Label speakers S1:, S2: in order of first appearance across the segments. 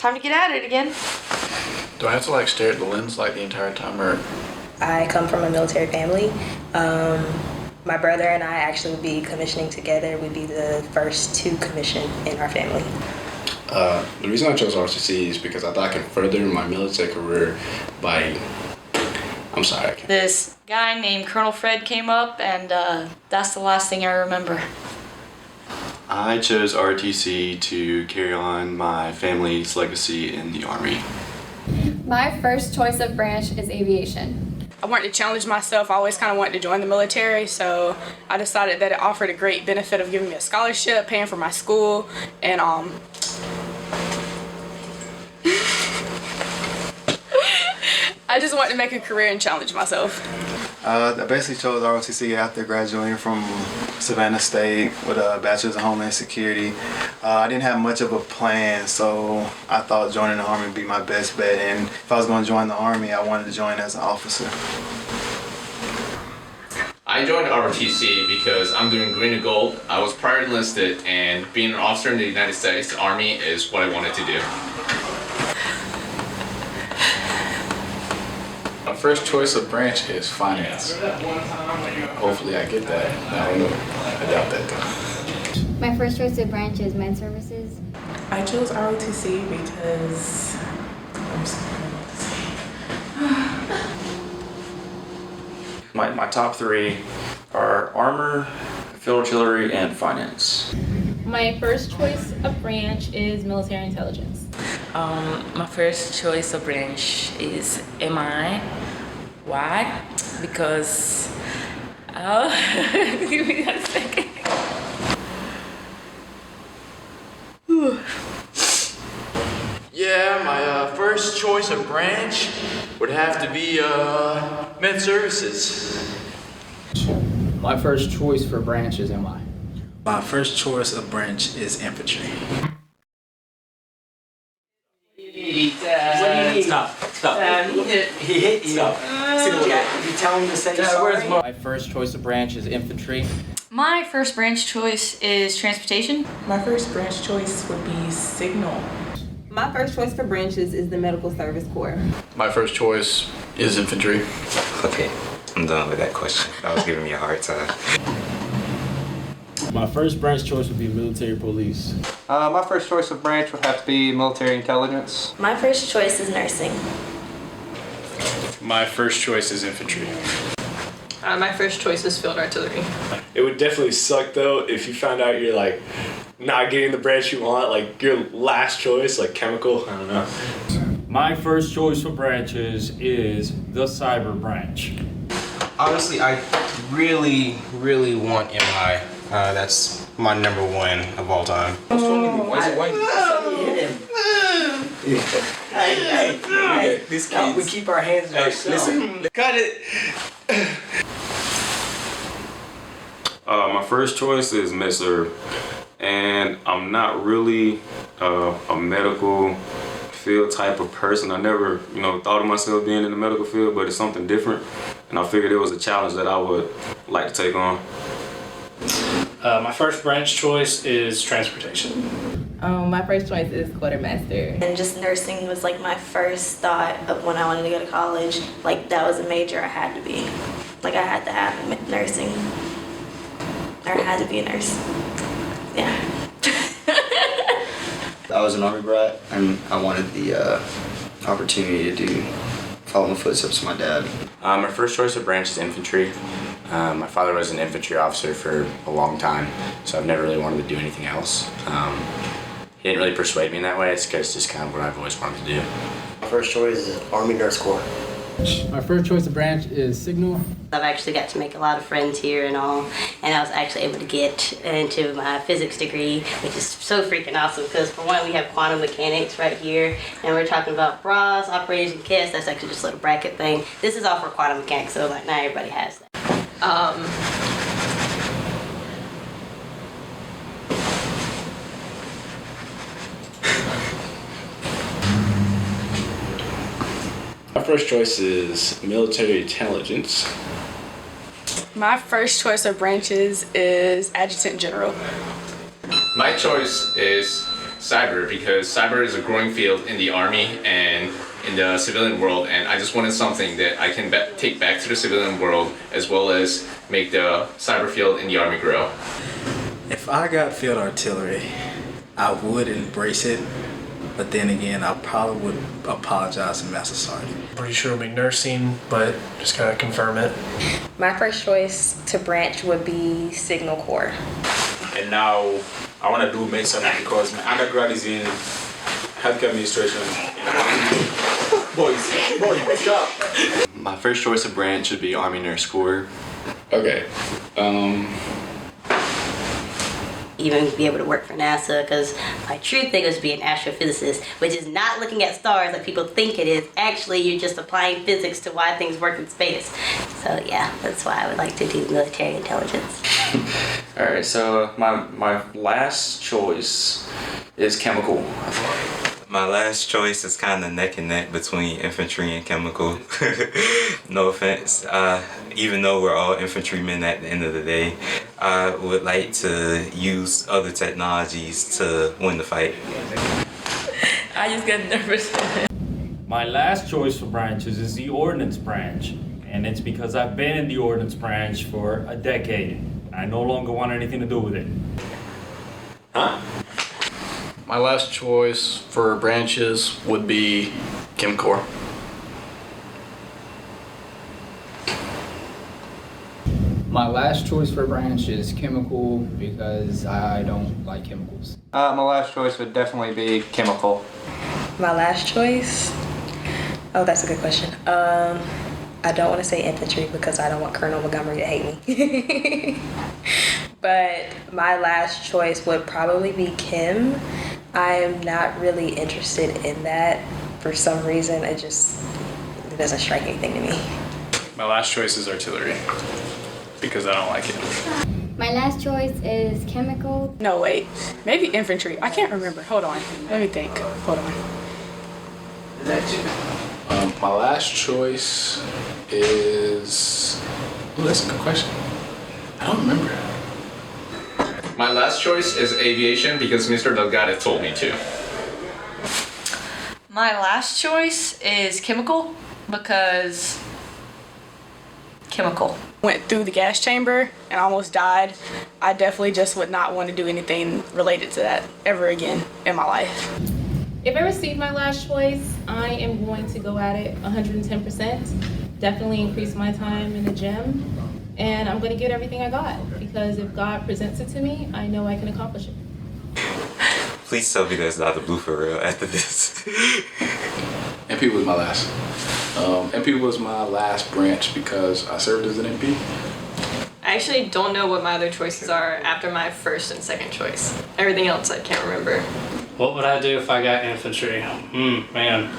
S1: time to get at it again.
S2: Do I have to like stare at the lens like the entire time, or?
S3: I come from a military family. My brother and I actually would be commissioning together. We'd be the first to commission in our family.
S4: The reason I chose ROTC is because I thought I could further my military career by,
S1: This guy named Colonel Fred came up, and that's the last thing I remember.
S5: I chose ROTC to carry on my family's legacy in the Army.
S6: My first choice of branch is aviation.
S7: I wanted to challenge myself. I always kind of wanted to join the military, so I decided that it offered a great benefit of giving me a scholarship, paying for my school, and I just wanted to make a career and challenge myself.
S8: I basically chose ROTC after graduating from Savannah State with a Bachelor's of Homeland Security. I didn't have much of a plan, so I thought joining the Army would be my best bet. And if I was going to join the Army, I wanted to join as an officer.
S9: I joined ROTC because I'm doing green and gold. I was prior enlisted, and being an officer in the United States Army is what I wanted to do.
S2: My first choice of branch is finance. Hopefully I get that. I don't know. I doubt that though.
S6: My first choice of branch is med services.
S10: I chose ROTC because
S11: My top three are armor, field artillery, and finance.
S12: My first choice of branch is military intelligence.
S13: My first choice of branch is MI. Why? Because give me a second.
S14: Yeah, my first choice of branch would have to be med services.
S15: My first choice for branch is MI.
S2: My first choice of branch is infantry.
S15: Stop. He hit you. Stop. You tell him to say sorry. My first choice of branch is infantry.
S1: My first branch choice is transportation.
S10: My first branch choice would be signal.
S16: My first choice for branches is the Medical Service Corps.
S2: My first choice is infantry.
S17: Okay, I'm done with that question. That was giving me a hard time.
S18: My first branch choice would be military police.
S19: My first choice of branch would have to be military intelligence.
S3: My first choice is nursing.
S20: My first choice is infantry.
S21: My first choice is field artillery.
S20: It would definitely suck though if you found out you're like not getting the branch you want, like your last choice, like chemical, I don't know.
S18: My first choice for branches is the cyber branch.
S22: Honestly, I really want MI. That's my number one of all time.
S15: Why is it white? Hey, this kid. We keep our hands to ourselves.
S5: Listen, cut it. My first choice is med-surg, and I'm not really a medical field type of person. I never, thought of myself being in the medical field, but it's something different, and I figured it was a challenge that I would like to take on.
S20: My first branch choice is transportation.
S16: My first choice is quartermaster.
S3: And just nursing was like my first thought of when I wanted to go to college. Like that was a major I had to be. Like I had to have nursing. Or I had to be a nurse. Yeah.
S23: I was an Army brat and I wanted the opportunity to follow in the footsteps of my dad.
S9: My first choice of branch is infantry. My father was an infantry officer for a long time, so I've never really wanted to do anything else. He didn't really persuade me in that way. It's just kind of what I've always wanted to do.
S23: My first choice is Army Nurse Corps.
S15: My first choice of branch is signal.
S24: I've actually got to make a lot of friends here and all, and I was actually able to get into my physics degree, which is so freaking awesome because for one, we have quantum mechanics right here, and we're talking about bras, operators, and kits. That's actually just a little bracket thing. This is all for quantum mechanics, so like not everybody has that.
S4: My first choice is military intelligence.
S7: My first choice of branches is adjutant general.
S9: My choice is
S6: cyber because cyber is a growing field in the Army and in the civilian world, and I just wanted something that I can take back to the civilian world as well as make the cyber field in the Army grow.
S8: If I got field artillery, I would embrace it, but then again, I probably would apologize to Master Sergeant.
S11: Pretty sure it'll be nursing, but just gotta confirm it.
S12: My first choice to branch would be Signal Corps.
S5: And now I want to do medicine because my undergrad is in healthcare administration.
S6: Boys, good job. My first choice of branch would be Army Nurse Corps.
S2: Okay.
S24: Even be able to work for NASA, because my true thing was to be an astrophysicist, which is not looking at stars like people think it is. Actually, you're just applying physics to why things work in space. So yeah, that's why I would like to do military intelligence.
S25: All right, so my last choice is chemical.
S17: My last choice is kind of neck and neck between infantry and chemical. No offense. Even though we're all infantrymen at the end of the day, I would like to use other technologies to win the fight.
S13: I just get nervous.
S18: My last choice for branches is the ordnance branch, and it's because I've been in the ordnance branch for a decade. I no longer want anything to do with it.
S11: Huh? My last choice for branches would be Chem Corps.
S26: My last choice for branch is chemical because I don't like chemicals.
S19: My last choice would definitely be chemical.
S12: My last choice? Oh, that's a good question. I don't want to say infantry because I don't want Colonel Montgomery to hate me. But my last choice would probably be chem. I am not really interested in that. For some reason, it doesn't strike anything to me.
S11: My last choice is artillery because I don't like it.
S27: My last choice is chemical.
S7: No, wait. Maybe infantry. I can't remember. Hold on. Let me think. Hold on.
S2: My last choice is... Oh, that's a good question. I don't remember.
S6: My last choice is aviation because Mr. Delgado told me to.
S1: My last choice is chemical because chemical.
S7: Went through the gas chamber and almost died. I definitely just would not want to do anything related to that ever again in my life.
S10: If I receive my last choice, I am going to go at it 110%. Definitely increase my time in the gym. And I'm going to give it everything I got because if God presents it to me, I know I can accomplish it.
S17: Please tell me that's not the blue for real after this.
S2: MP was my last. MP was my last branch because I served as an MP.
S21: I actually don't know what my other choices are after my first and second choice. Everything else I can't remember.
S28: What would I do if I got infantry? Man.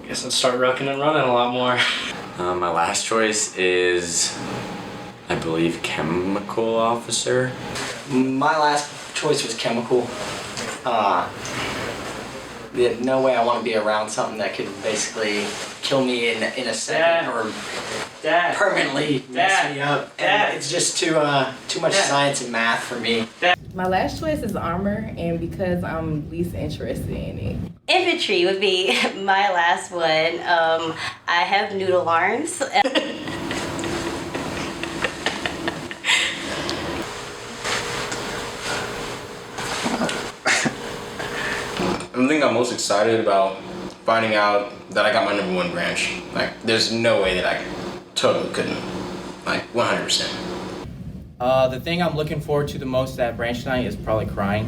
S28: Guess I'd start rucking and running a lot more.
S9: My last choice is, I believe, chemical officer.
S15: My last choice was chemical. No way I want to be around something that could basically kill me in a second or permanently mess me up. And it's just too much science and math for me.
S10: My last choice is armor, and because I'm least interested in it.
S24: Infantry would be my last one. I have noodle arms.
S22: The thing I'm most excited about finding out that I got my #1 branch. Like, there's no way that I totally couldn't. Like, 100%.
S19: The thing I'm looking forward to the most at branch night is probably crying.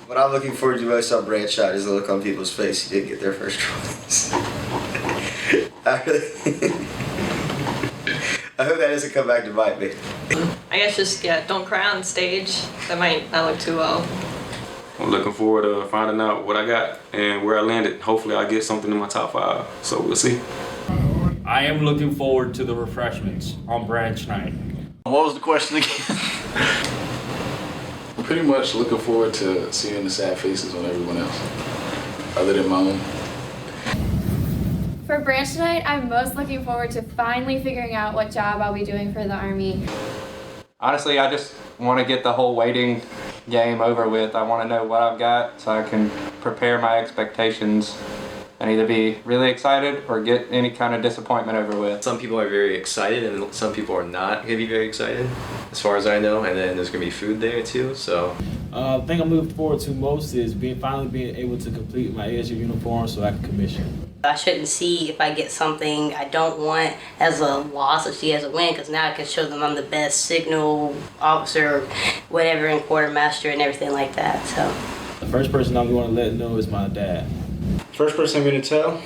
S23: What I'm looking forward to most on branch night is the look on people's face who didn't get their first choice. I hope that doesn't come back to bite me.
S21: I guess just, don't cry on stage. That might not look too well.
S5: I'm looking forward to finding out what I got and where I landed. Hopefully I get something in my top 5, so we'll see.
S18: I am looking forward to the refreshments on branch night.
S11: What was the question again?
S2: I'm pretty much looking forward to seeing the sad faces on everyone else, other than my own.
S29: For branch night, I'm most looking forward to finally figuring out what job I'll be doing for the Army.
S3: Honestly, I just want to get the whole waiting game over with. I want to know what I've got so I can prepare my expectations and either be really excited or get any kind of disappointment over with.
S4: Some people are very excited and some people are not going to be very excited, as far as I know, and then there's going to be food there too, so.
S8: The thing I'm looking forward to most is finally being able to complete my ASU uniform so I can commission.
S24: I shouldn't see if I get something I don't want as a loss or see as a win, because now I can show them I'm the best signal officer, whatever, and quartermaster and everything like that. So
S8: the first person I'm going to let know is my dad.
S23: First person I'm going to tell?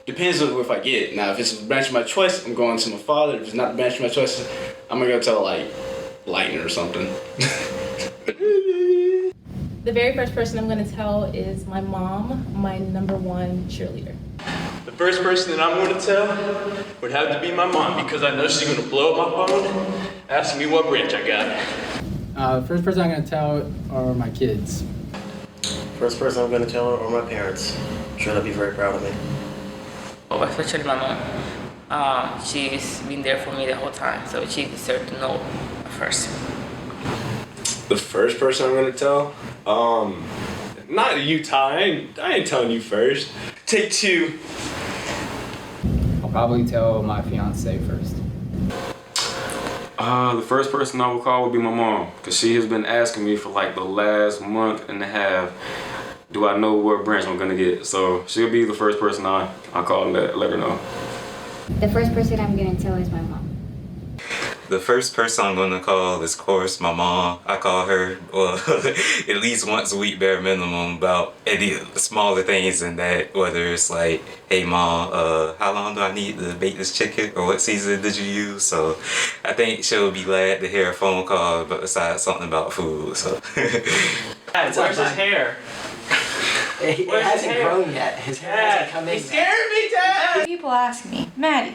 S23: Depends on if I get. Now, if it's a branch of my choice, I'm going to my father. If it's not the branch of my choice, I'm going to go tell, like, Lightning or something.
S10: The very first person I'm going to tell is my mom, my #1 cheerleader.
S13: The first person that I'm going to tell would have to be my mom, because I know she's going to blow up my phone asking me what branch I got.
S26: The first person I'm going to tell are my kids.
S23: First person I'm going to tell are my parents. I'm sure they'll be very proud of me.
S14: Oh, especially my mom. She's been there for me the whole time, so she deserves to know first.
S13: The first person I'm going to tell? Not you, Ty. I ain't telling you first. Take 2.
S26: I'll probably tell my fiance first.
S5: The first person I would call would be my mom, because she has been asking me for like the last month and a half, do I know what branch I'm gonna get? So she'll be the first person I call and let her know.
S27: The first person I'm gonna tell is my mom.
S17: The first person I'm going to call is, of course, my mom. I call her, well, at least once a week, bare minimum, about any smaller things than that. Whether it's like, hey, Mom, how long do I need to bake this chicken? Or what season did you use? So I think she'll be glad to hear a phone call besides something about food. So.
S28: Where's his hair?
S15: It hasn't grown yet. His hair hasn't come in.
S28: He's scaring me, Dad!
S1: People ask me, Maddie,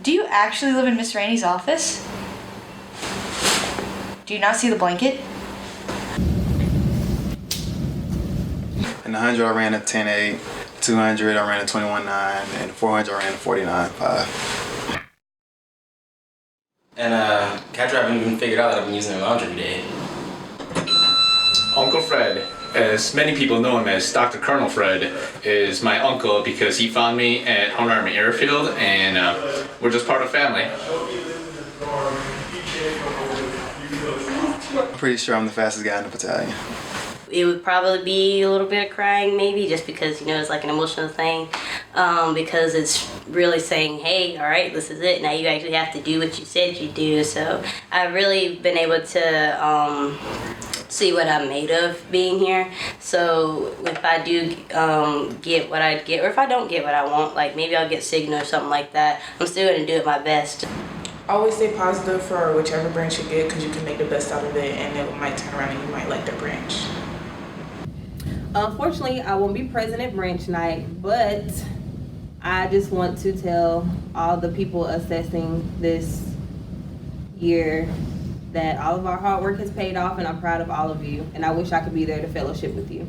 S1: do you actually live in Miss Rainey's office? Do you not see the blanket?
S11: In the 100, I ran a 10.8. 200, I ran a 21.9. And 400, I ran a 49.5.
S15: And after I've even figured out that I've been using the lounge every day.
S6: Uncle Fred, as many people know him as Dr. Colonel Fred, is my uncle because he found me at Home Army Airfield, and we're just part of family.
S11: I'm pretty sure I'm the fastest guy in the battalion.
S24: it would probably be a little bit of crying maybe, just because, you know, it's like an emotional thing, because it's really saying, hey, all right, this is it. Now you actually have to do what you said you do. So I've really been able to see what I'm made of being here. So if I do get what I get, or if I don't get what I want, like maybe I'll get signal or something like that, I'm still going to do it my best.
S7: Always stay positive for whichever branch you get, because you can make the best out of it, and it might turn around and you might like the branch.
S16: Unfortunately, I won't be present at branch night, but I just want to tell all the people assessing this year that all of our hard work has paid off, and I'm proud of all of you, and I wish I could be there to fellowship with you.